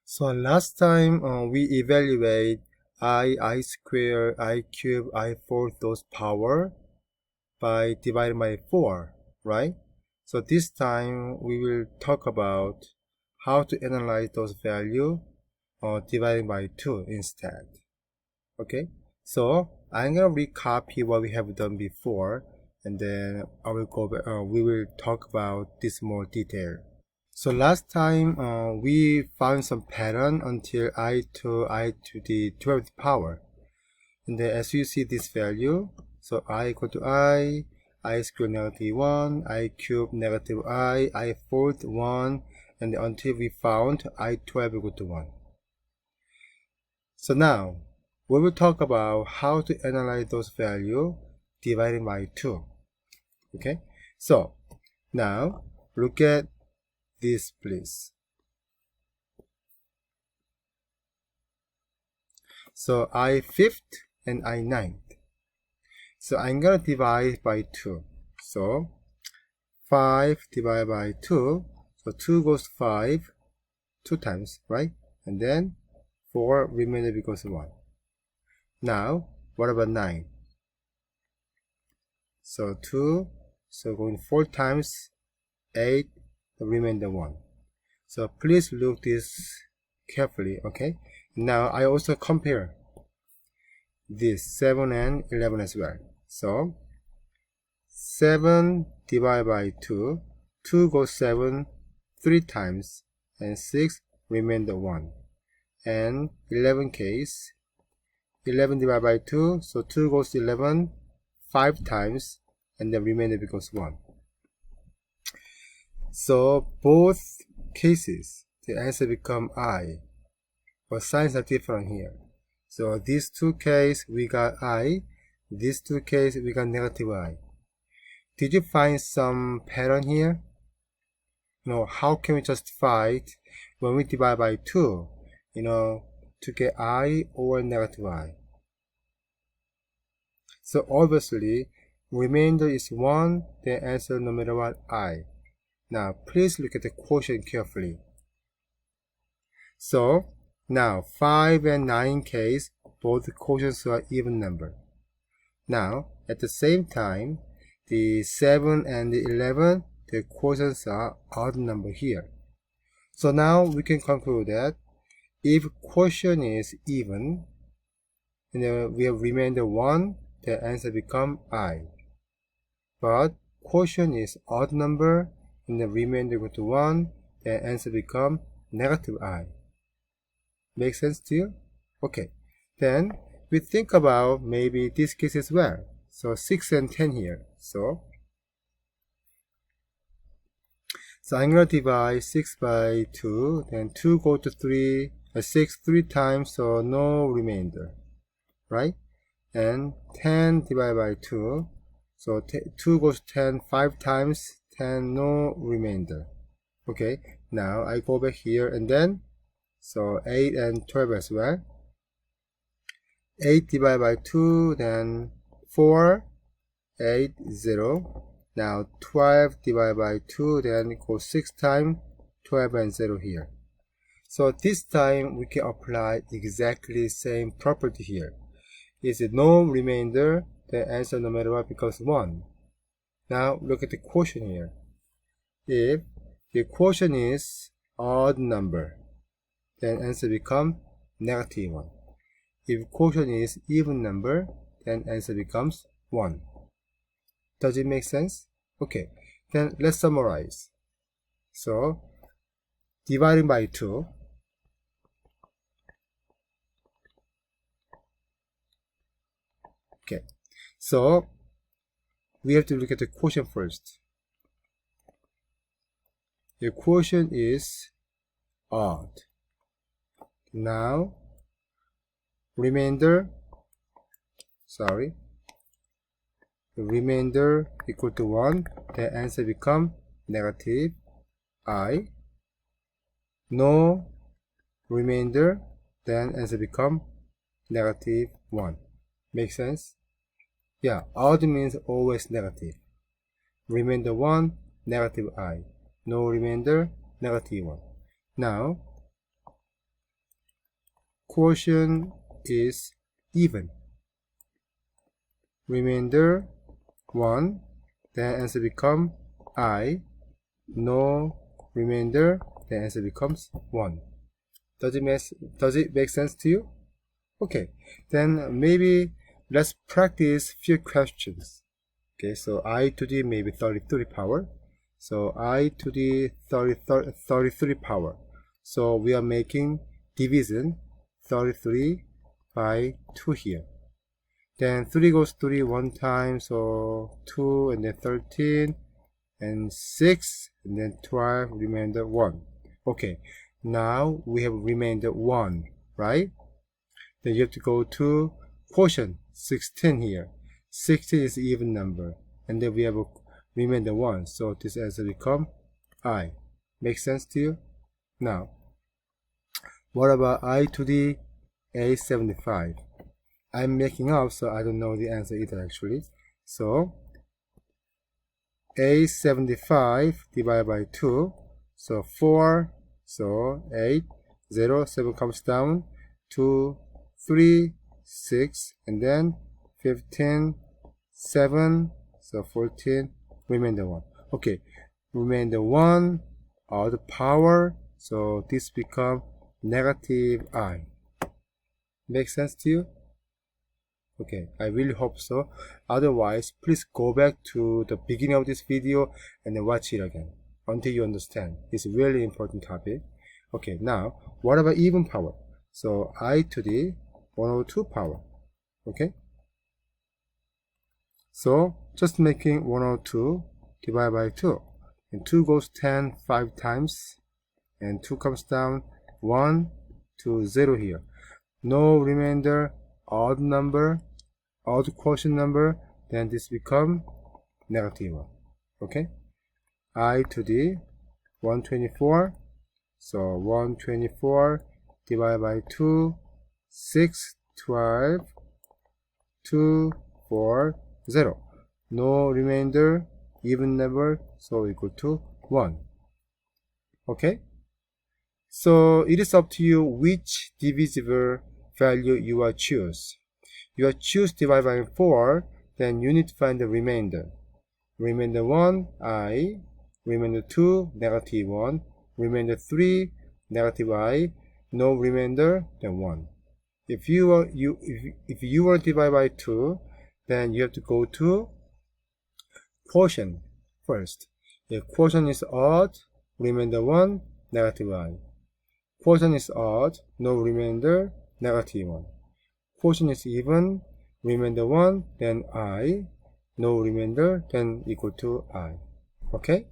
So last time we evaluate I square, I cube, I fourth those power by dividing by 4, right? So this time we will talk about how to analyze those values dividing by 2 instead. Okay, so I'm gonna recopy what we have done before, and then I will go back, we will talk about this more detail. So last time we found some pattern until I to the 12th power, and then as you see this value, so I equal to I squared negative 1, I cubed negative I fourth 1, and until we found I12 equal to 1. So now we will talk about how to analyze those values divided by 2. Okay, so now look at this please. So I fifth and I ninth. So I'm gonna divide by 2. So 5 divided by 2. So 2 goes 5 2 times, right? And then 4 remainder becomes 1. Now what about 9? So 2, so going 4 times 8, the remainder 1. So please look this carefully, okay? Now I also compare this 7 and 11 as well. So 7 divided by 2, 2 goes 7 3 times, and 6 remainder 1. And 11 case, 11 divided by 2, so 2 goes 11 5 times, and the remainder becomes 1. So both cases, the answer become I, but signs are different here. So these two cases we got I, these two cases we got negative I. Did you find some pattern here? No, how can we justify it when we divide by 2, to get I or negative I? So obviously, remainder is 1, then answer no matter what I. Now, please look at the quotient carefully. So, now 5 and 9 case, both quotients are even number. Now, at the same time, the 7 and the 11, the quotients are odd number here. So now we can conclude that if quotient is even, and we have remainder 1, the answer become I. But quotient is odd number, and the remainder equal to 1, the answer become negative I. Make sense to you? Okay. Then we think about maybe this case as well. So 6 and 10 here. So I'm going to divide 6 by 2. Then 2 go to 3, 6 3 times, so no remainder. Right? And 10 divided by 2. So 2 goes 10 5 times, 10 no remainder. Okay. Now I go back here and then, so 8 and 12 as well. 8 divided by 2, then 4, 8, 0. Now 12 divided by 2, then it goes 6 times, 12 and 0 here. So this time we can apply exactly same property here. Is it no remainder, the answer no matter what becomes 1. Now look at the quotient here. If the quotient is odd number, then answer become negative 1. If quotient is even number, then answer becomes 1. Does it make sense? Okay, then let's summarize. So, dividing by 2. Okay, so we have to look at the quotient first. The quotient is odd. Now, remainder equal to 1, the answer become negative I. No remainder, then answer become negative 1. Make sense? Yeah, odd means always negative. Remainder 1, negative I. No remainder, negative 1. Now, quotient is even. Remainder 1, then answer become I. No remainder, then answer becomes 1. Does it make sense to you? Okay, then maybe let's practice few questions. Okay, so I to the maybe 33 power. So I to the 33 power. So we are making division 33 by 2 here. Then 3 goes 3 one time, so 2 and then 13 and 6 and then 12, remainder 1. Okay, now we have remainder 1, right? Then you have to go to quotient 16 here. 16 is even number, and then we have a remainder 1, so this answer become I. Make sense to you? Now, what about I to the A75? I'm making up, so I don't know the answer either actually. So A75 divided by 2, so 4, so 8, 0, 7 comes down, 2, 3, 6, and then 15, 7, so 14, remainder 1. Okay, remainder 1 are the power, so this become negative I. Make sense to you? Okay, I really hope so. Otherwise, please go back to the beginning of this video and then watch it again until you understand. It's a really important topic. Okay, now, what about even power? So, I to the 102 power. Okay? So, just making 102 divided by 2. And 2 goes 10 5 times. And 2 comes down 1 to 0 here. No remainder, odd number, odd quotient number, then this become negative 1. Okay? I to the 124. So 124 divided by 2, 6, 12, 2, 4, 0. No remainder, even number, so equal to 1. Okay? So it is up to you which divisible value you are choose. You are choose divide by 4, then you need to find the remainder. Remainder 1, I. Remainder 2, negative 1. Remainder 3, negative I. No remainder, then 1. If you are divide by 2, then you have to go to quotient first. If quotient is odd, remainder 1, negative I. Quotient is odd, no remainder, negative 1. Quotient is even, remainder 1, then I. No remainder, then equal to I. Okay?